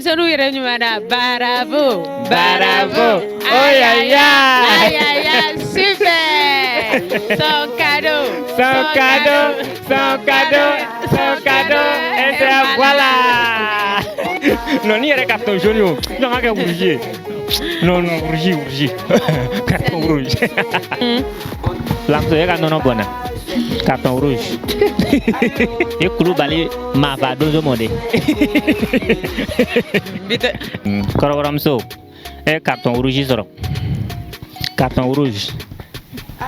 denmisɛnninw yɛrɛ ɲumana bravo Bravo. Oh ya ya. Aïe aïe aïe, super. Son cadeau. Son cadeau, son cadeau, son cadeau. Et c'est voilà. Non, ni yɛrɛ carton jaune yo. Non, on va faire rouge. Non, non, rouge. Carton rouge. Lamso ye ka nɔnɔ bɔnna. Carton rouge. E Kulubali maa fa donso mɔ de. Kɔrɔbɔrɔmuso, e carton rouge sɔrɔ. Carton rouge.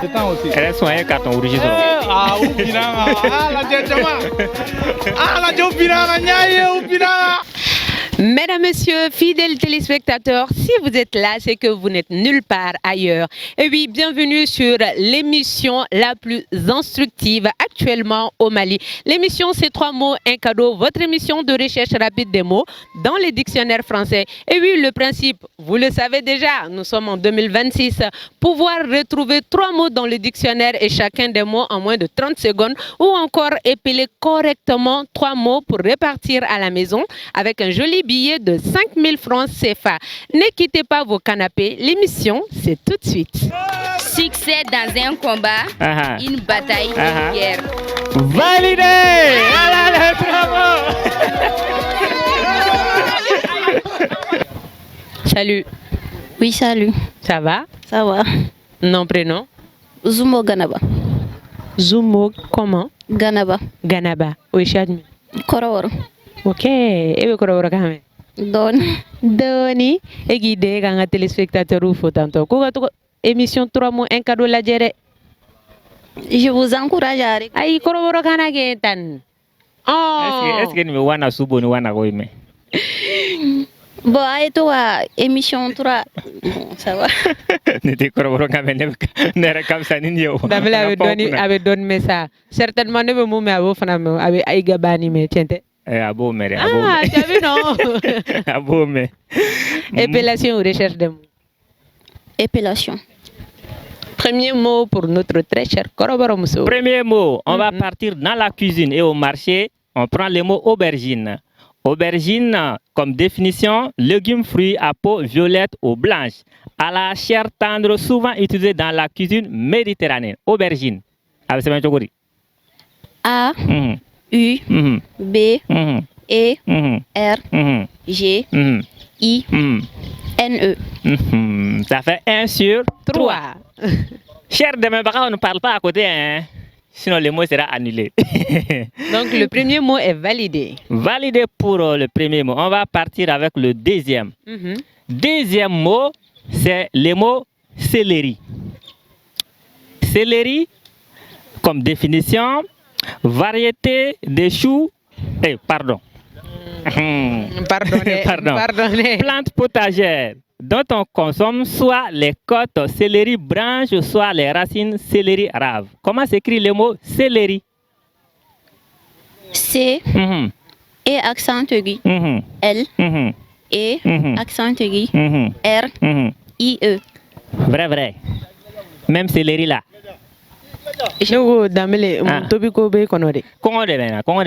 C'est temps aussi. Elle est soignée carton rouge sɔrɔ. Ah, upinanga. Ah, la jama. Ah, la jopinanga, nyaye upinanga. Mesdames, Messieurs, fidèles téléspectateurs, si vous êtes là, c'est que vous n'êtes nulle part ailleurs. Et oui, bienvenue sur l'émission la plus instructive actuellement au Mali. L'émission, c'est 3 mots, un cadeau, votre émission de recherche rapide des mots dans les dictionnaires français. Et oui, le principe, vous le savez déjà, nous sommes en 2026. Pouvoir retrouver 3 mots dans le dictionnaire et chacun des mots en moins de 30 secondes ou encore épeler correctement 3 mots pour répartir à la maison avec un joli billet de 5000 francs CFA. Ne quittez pas vos canapés, l'émission c'est tout de suite. Succès dans un combat, une bataille, une guerre. Validé! Voilà le bravo! Salut. Oui, salut. Ça va? Ça va. Nom, prénom? Zumo Ganaba. Zumo, comment? Ganaba. Ganaba. Oui, Chadmi. Kororo. Ok. Et vous Kororo quand Doni. Et guidé quand un téléspectateur ou faut tantôt. Émission 3 mots, un cadeau la gérée. Je vous encourage à arrêter. Aïe, Kororo Kanage tan. Oh. Est-ce que nous wana subo nous wana goime? Bon, et toi, émission 3. Ça va. N'était Kororo Kamene, n'est comme ça, ni yo. Dabla avait donné ça. Certainement, ne me moumé à vos femmes avec Aïgabani, mais tiens. Abo mere. Ah, tu as vu, non? Abo me. Épellation ou recherche de mots? Épellation. Premier mot pour notre très cher Koroboro Mousso. Premier mot, on va partir dans la cuisine et au marché. On prend le mot aubergine. Aubergine, comme définition, légumes fruits à peau violette ou blanche, à la chair tendre, souvent utilisé dans la cuisine méditerranéenne. Aubergine. Avec ce même A, U, B, E, R, G, I, N, E. Ça fait 1 sur 3. Cher demain, on ne parle pas à côté, hein? Sinon le mot sera annulé. Donc le premier mot est validé. Validé pour le premier mot. On va partir avec le deuxième. Deuxième mot, c'est le mot céleri. Céleri, comme définition, variété de choux. Pardon. Pardonnez. Plante potagère dont on consomme soit les côtes céleri branches, soit les racines céleri rave. Comment s'écrit le mot céleri? C, E accent aigu, L, E accent aigu, R, I, E. Vrai. Même céleri là. Je vous damele tobi ko be kono de. Kongo de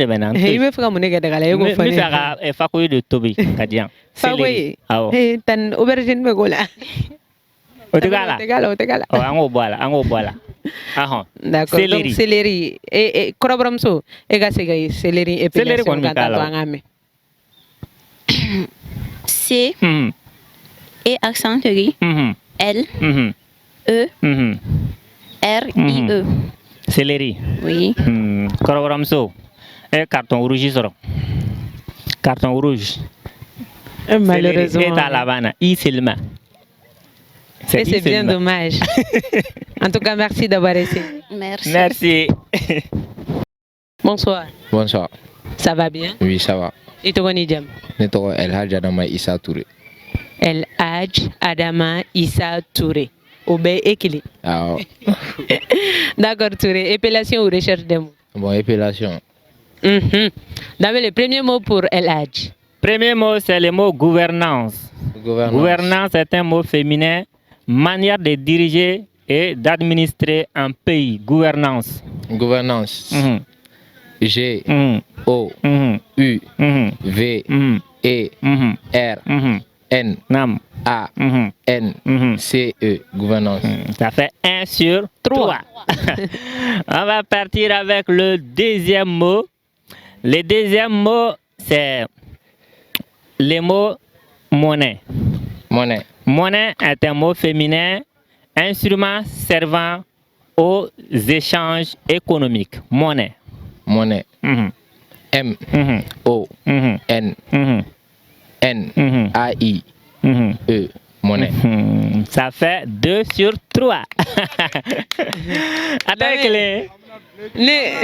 bena. Il me fera mon nègre de gala. Me fera fakoy de tobi kadian. Fakoy. Tan aubergine me gola. Otegala. Oh, ango boala. D'accord. Donc céleri et korobramso e ga segay céleri et céleri kon mi kala. C, E accent aigu, L, E, R, I, E. Céleri. Oui. Korobramso. Et carton rouge soro. Carton rouge. Malheureusement. Et à Havana, seulement. C'est bien dommage. En tout cas, merci d'avoir essayé. Merci. Bonsoir. Bonsoir. Ça va bien? Oui, ça va. Et toi, Nidjam? Je suis El Hadj Adama Issa Touré. El Hadj Adama Issa Touré. Obé Ekili. Ah. D'accord, Touré. Épellation ou recherche de mots? Bon, épellation. D'abord, le premier mot pour El Hadj. Premier mot, c'est le mot gouvernance. Gouvernance est un mot féminin, manière de diriger et d'administrer un pays. Gouvernance. G, O, U, V, E, R, N, A, N, C, E, gouvernance. Ça fait 1 sur 3. On va partir avec le deuxième mot. Le deuxième mot, c'est le mot monnaie. Monnaie. Monnaie est un mot féminin, instrument servant aux échanges économiques. Monnaie. Monnaie. M, O, N, N, A, I, E, monnaie. Ça fait 2 sur 3. Attends que les...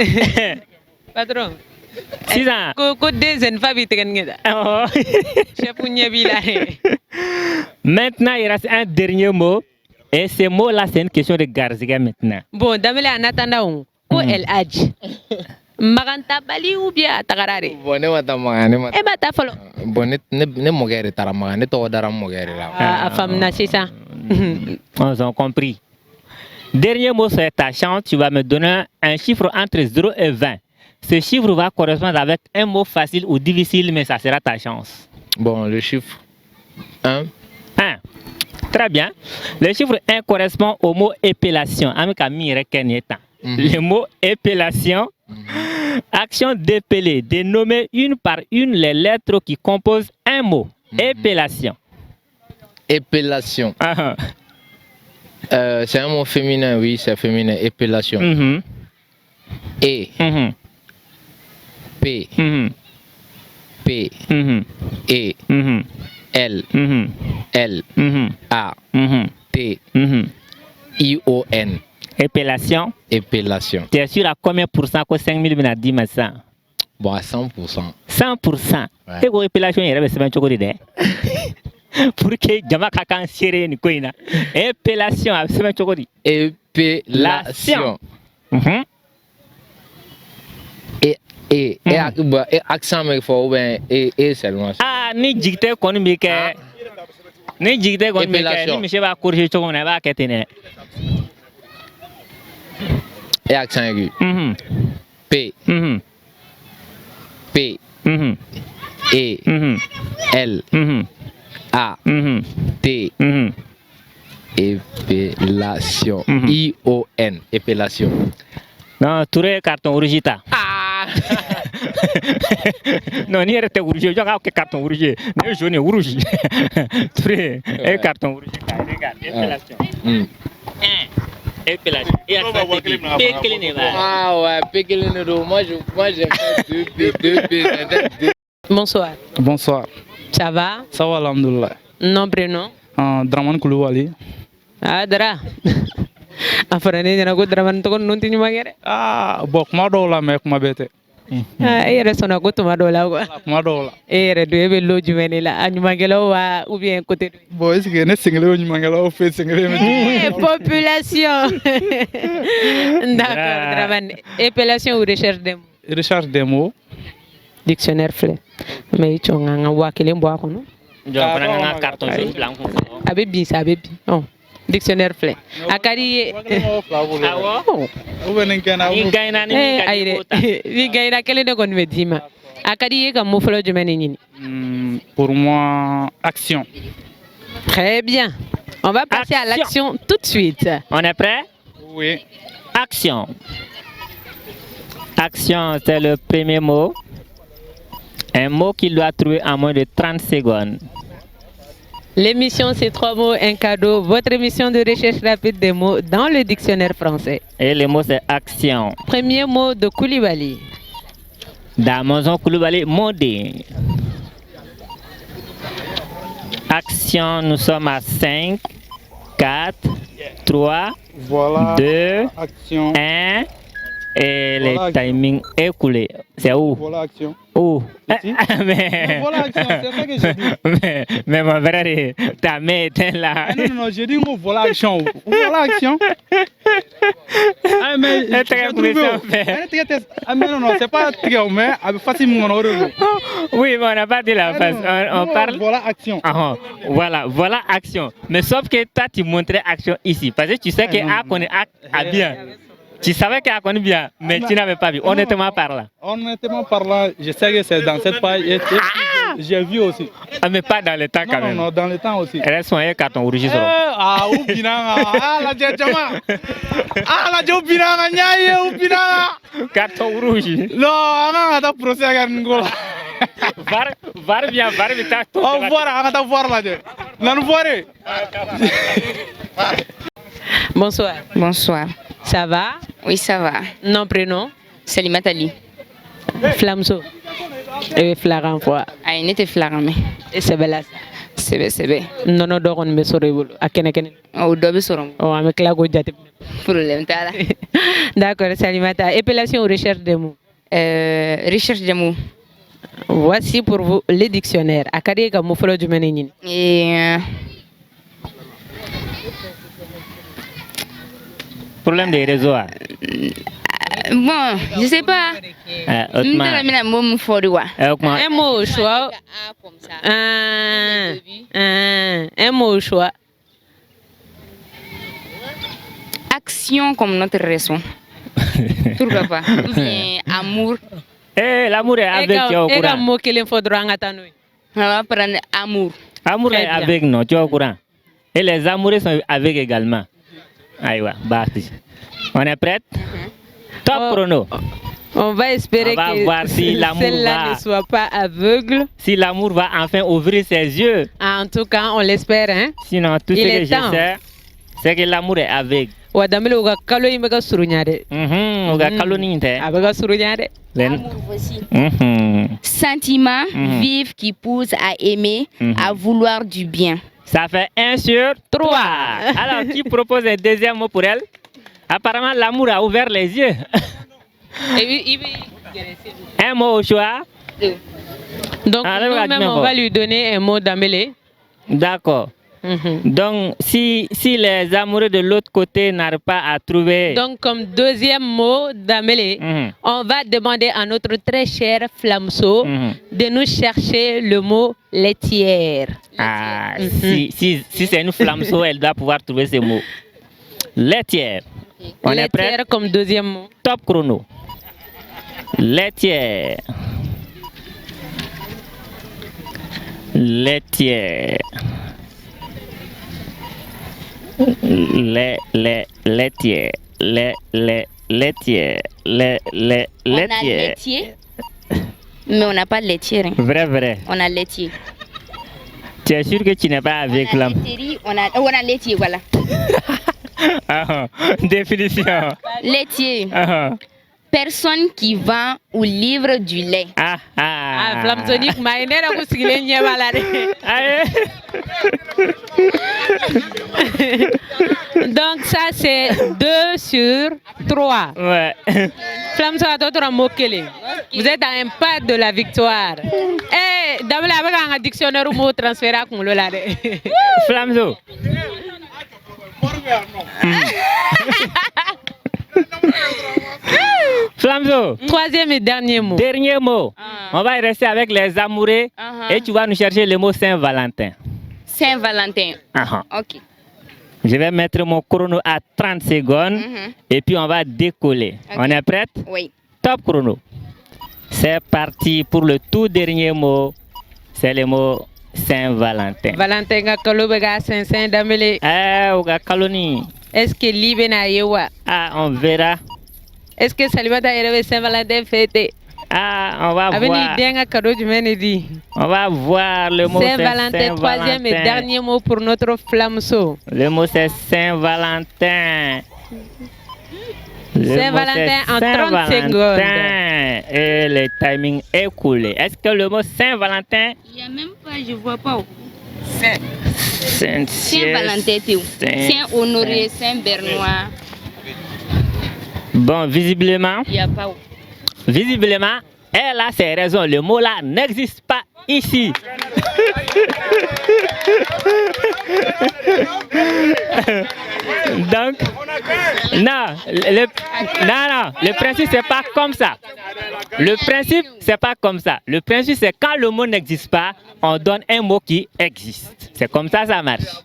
Patron. Sisan. Ko dezen fabi tegen ngeda. Chef Nyabila. Maintenant, il reste un dernier mot. Et ce mot-là, c'est une question de garziga maintenant. Bon, damele en attendant, ko el adj. Maganta bali ou bien tagarare. Bon, ne wata magane ma. E ba ta falo. Bon, ne mogere tara magane to dara mogere la. Ah, femme na c'est ça. On a compris. Dernier mot sur ta chance, tu vas me donner un chiffre entre 0 et 20. Ce chiffre va correspondre avec un mot facile ou difficile, mais ça sera ta chance. Bon, le chiffre 1. 1. Très bien. Le chiffre 1 correspond au mot épellation. Le mot épellation, action d'épeler, de nommer une par une les lettres qui composent un mot. Épellation. Épellation. C'est un mot féminin, oui, c'est féminin. Épellation. E. P. P. E. L. L. A. T. I. O. N. Épellation. Épellation. Tu es sûr à combien pour cent que 5 000 a dit ça? Bon, à 100%. 100%. Et que épellation, il y a un chocolat de pour que Jama Kakan serré ni koina. Épellation, c'est un chocolat. Épellation. Et accent mais faut ben et seulement. Ah, ni jigte kon mi ke. Ni jigte kon mi ke, ni monsieur va corriger chocolat na va ketene. Et accent aigu. P. P. E. L. A. T. Épellation. I-O-N. Épellation. Non, Touré carton rouge. Ah! Non, ni était rouge. Je regarde que carton rouge. Ne jaune rouge. Touré, et carton rouge. Regarde, épellation. Épellation. Et ah ouais, pékelinero. Moi j'ai fait deux. Bonsoir. Bonsoir. Ça va? Ça va, alhamdoulilah. Nom, prénom? Draman Koulibaly. Ah, Dra. Afrane jana ko Draman to non tini magere. Ah, bok ma do la mek ma bete. Ah, ere sona ko tuma do la ko. Ma do la. Ere do ebe lo jumeni la anyu magelo wa ou bien côté. Boy, c'est que ne single on magelo fait single. Population. D'accord, Draman. Épellation ou recherche des mots? Recherche des mots. Dictionnaire flé. Mais tu nga wa kele mbo ko no. Je prends un carton jaune blanc. Abe bi sa abe bi. Oh. Dictionnaire flé. Akari awo. Ni gaina ni aire. Ni gaina kele de kon medima. Akari ka mo flo jumeni ni. Pour moi, action. Très bien. On va passer à l'action tout de suite. On est prêt? Oui. Action. Action, c'est le premier mot. Un mot qu'il doit trouver en moins de 30 secondes. L'émission, c'est 3 mots, un cadeau. Votre émission de recherche rapide des mots dans le dictionnaire français. Et le mot, c'est action. Premier mot de Koulibaly. D'Amazon Koulibaly, modé. Action, nous sommes à 5, 4, 3, voilà. 2, action. 1. Et voilà, le timing écoulé. C'est où? Voilà action. Où? Mais... voilà action, c'est ça que j'ai dit. Mais mon frère, ta main est là. Non, j'ai dit voilà action. Voilà action. Ah, mais non, c'est pas très mais facilement. Oui, mais on n'a pas dit la face. On parle. Voilà action. Voilà action. Mais sauf que toi, tu montrais action ici. Parce que tu sais que A connaît A bien. Tu savais qu'elle connaît bien, mais tu n'avais pas vu. Honnêtement parlant. Honnêtement parlant, je sais que c'est dans cette page. J'ai vu aussi. Ah, mais pas dans le temps quand même. Non, dans le temps aussi. Reste un carton rouge. Ah, ou binanga. Ah, la jama. Ah, la jo binanga nyaye ou binanga. Carton rouge. Non, on a procès à Ngola. Var bien, on va voir là. Nan voir. Bonsoir. Bonsoir. Ça va? Oui, ça va. Nom, prénom? Salimata Ali. Flamso. Et Flaran quoi? Ah, il était flagrant. Et c'est belle. C'est bien. Non, non, donc on me saurait. À quel Oh, double soron. Oh, avec la gauche. Problème, t'as là. D'accord, Salimata. Épellation ou recherche des mots? Recherche des mots. Voici pour vous les dictionnaires. Akade ka mufolo du menin. Et problème des réseaux. bon, je sais pas. Un mot au choix. Un mot au choix. Action comme notre raison. Pourquoi pas? Ou bien amour. L'amour est avec toi au courant. Un mot qu'il faudra en attendre. On va prendre amour. Amour est avec nous, tu es au courant. Et les amoureux sont avec également. Aïwa, bâti. On est prête? Top chrono. On va espérer que voir si celle-là ne soit pas aveugle. Si l'amour va enfin ouvrir ses yeux. En tout cas, on l'espère. Hein? Sinon, tout ce que je sais, c'est que l'amour est aveugle. Wadamile uga kalo imega surunyade. Uga kalo ninte. Abega surunyade. Amour voici. Sentiment vif qui pousse à aimer, à vouloir du bien. Ça fait 1 sur 3. Alors, qui propose un deuxième mot pour elle? Apparemment, l'amour a ouvert les yeux. Un mot au choix. Donc, nous-mêmes, on va lui donner un mot d'Amélé. D'accord. Donc, si les amoureux de l'autre côté n'arrivent pas à trouver... Donc, comme deuxième mot d'Amélé, on va demander à notre très cher Flamso de nous chercher le mot laitière. Ah, si c'est une Flamso, elle doit pouvoir trouver ce mot. Laitière. On est prêt? Laitière comme deuxième mot. Top chrono. Laitière. Laitière. Laitière. Laitière. On a laitier, mais on n'a pas de laitière. Hein. Vrai. On a laitier. Tu es sûr que tu n'es pas avec l'homme? On a laitier, voilà. Définition. Laitier. Personne qui vend ou livre du lait. Flamsonique, maïnera kusigile nyebalade. Donc ça c'est 2 sur 3. Ouais. Flamso a d'autres mots clés. Vous êtes à un pas de la victoire. Eh, d'abord avec un dictionnaire ou mot transféré à le lade. Flamso. Flamso. Troisième et dernier mot. Dernier mot. On va rester avec les amoureux et tu vas nous chercher le mot Saint-Valentin. Saint-Valentin. Ok. Je vais mettre mon chrono à 30 secondes et puis on va décoller. Okay. On est prête? Oui. Top chrono. C'est parti pour le tout dernier mot. C'est le mot Saint-Valentin. Valentin ga kalobega Saint Damele. Oga kaloni. Est-ce que libe na yewa? On verra. Est-ce que Salimata est Saint-Valentin fêté? On va voir. On va voir le mot Saint-Valentin. Troisième et dernier mot pour notre Flamso. Le mot c'est Saint-Valentin. Saint-Valentin en 30 secondes. Et le timing est coulé. Est-ce que le mot Saint-Valentin? Il n'y a même pas, je vois pas. Saint-Valentin. Saint-Honoré, Saint-Bernois. Bon, visiblement. Il n'y a pas. Visiblement, elle a ses raisons. Le mot là n'existe pas ici. Donc, le principe c'est pas comme ça. Le principe c'est pas comme ça. Le principe c'est quand le mot n'existe pas, on donne un mot qui existe. C'est comme ça marche.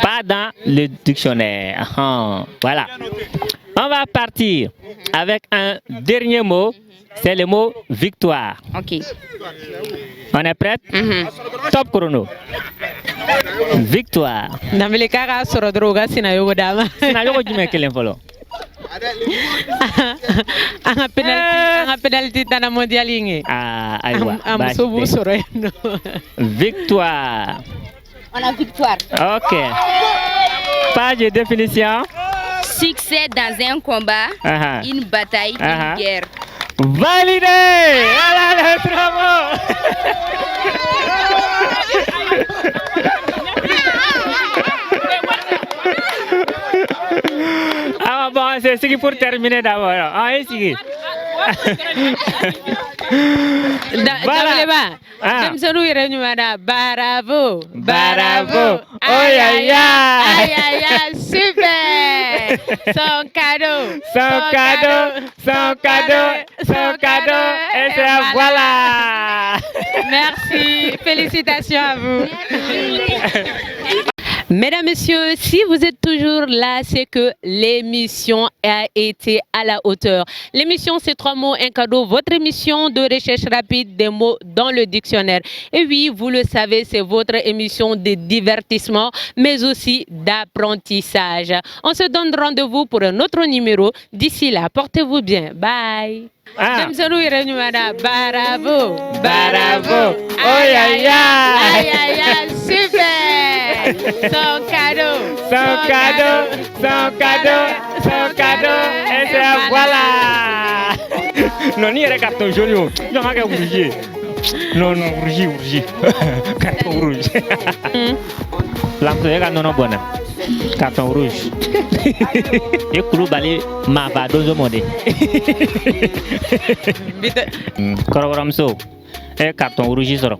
Pas dans le dictionnaire. Voilà. On va partir avec un dernier mot. C'est le mot victoire. Ok. On est prête? Top chrono. Victoire. Namile kaka soro droga sina yogo dama. Sina yogo jime kelen folo. Anga penalty tana mondial inge. Ah, aywa. Am sobu soro no. Victoire. On a victoire. Ok. Page de définition. Succès dans un combat, une bataille, une guerre. Validé! Voilà, bravo! Ah bon, c'est ce qui pour terminer d'abord. Ah, ici. Voilà. Bravo. Bravo. Oh ya ya. Aïe aïe aïe, super. Son cadeau. Son cadeau. Et c'est voilà. Merci. Félicitations à vous. Mesdames, Messieurs, si vous êtes toujours là, c'est que l'émission a été à la hauteur. L'émission, c'est 3 mots, un cadeau. Votre émission de recherche rapide des mots dans le dictionnaire. Et oui, vous le savez, c'est votre émission de divertissement, mais aussi d'apprentissage. On se donne rendez-vous pour un autre numéro. D'ici là, portez-vous bien. Bye. Bravo. Bravo. Oh ya ya. Aïe aïe aïe, super. Son cadeau. Et c'est voilà. Non, ni le carton jaune. Non, on va rouger. Non, rouge. Carton rouge. L'employé a non bonne. Carton rouge. Et Kouroubali m'a pas donné monde. Kororamso. Et carton rouge sort.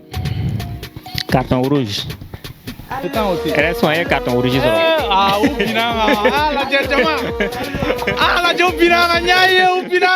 Carton rouge. Reste un carton rouge sort. Ah, upinanga. Ah, la jama. Ah, la jopinanga nyaye upinanga.